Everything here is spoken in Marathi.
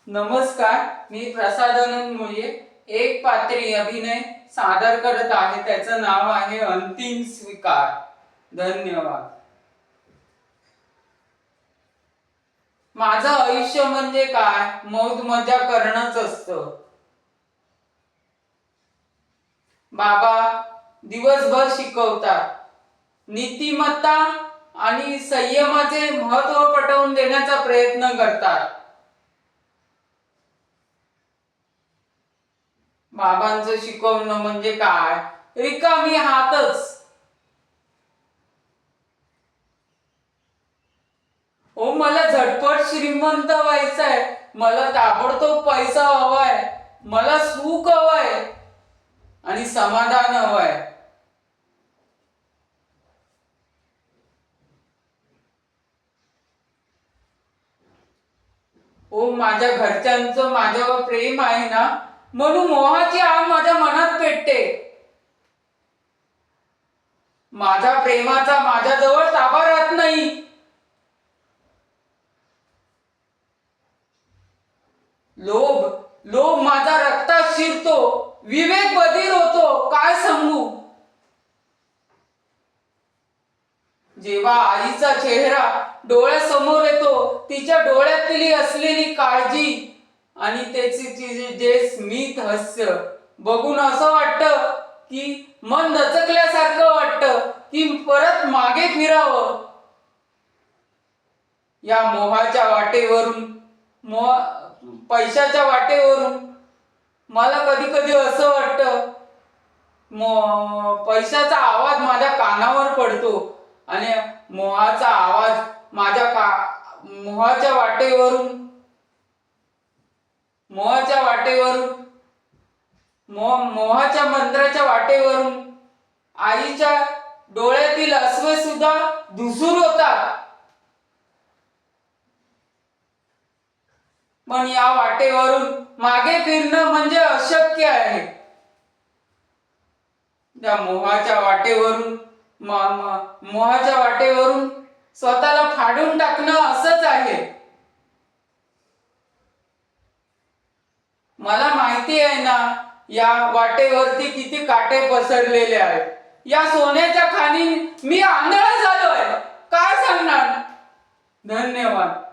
नमस्कार, मी प्रसादानंद मुळे एक पात्री अभिनय सादर करत आहे. त्याचं नाव आहे अंतिम स्वीकार. धन्यवाद. माझं आयुष्य म्हणजे काय, मौज मजा करणंच असतं. बाबा दिवसभर शिकवतात, नीतिमत्ता आणि संयमाचे महत्त्व पटवून देण्याचा प्रयत्न करतात. बाबांचं शिकवणं म्हणजे काय, रिकामी हातच. ओ मला झटपट श्रीमंत व्हायचंय, मला ताबडतोब पैसा हवाय, मला सुख हवंय आणि समाधान हवंय. ओ माझ्या घरच्यांचं माझ्यावर प्रेम आहे ना, म्हणून मोहाची आग माझ्या मनात पेटते. माझ्या प्रेमाचा माझ्याजवळ ताबा राहत नाही. लोभ लोभ माझा रक्तात शिरतो, विवेक बधीर होतो. काय सांगू. जेव्हा आईचा चेहरा डोळ्यासमोर येतो, तिच्या डोळ्यातली असलेली काळजी आणि त्याचे जे स्मित हास्य बघून असं वाटतं की मन दचकल्यासारखं वाटतं की परत मागे फिरावं. या मोहाच्या वाटेवरून, पैशाच्या वाटेवरून मला कधी कधी असं वाटतं, पैशाचा आवाज माझ्या कानावर पडतो आणि मोहाचा आवाज मोहाच्या वाटेवरून मोहाच्या मंत्राच्या वाटेवरून आईच्या डोळ्यातील अश्रू सुद्धा धुसूर होतात. पण या वाटेवरून मागे फिरणं म्हणजे अशक्य आहे. त्या मोहाच्या वाटेवरून स्वतःला फाडून टाकणं असंच आहे. मला माहिती आहे ना, या वाटेवरती किती काटे पसरलेले आहेत. या सोन्याच्या खाणी मी आंधळा झालोय. काय सांगणार. धन्यवाद.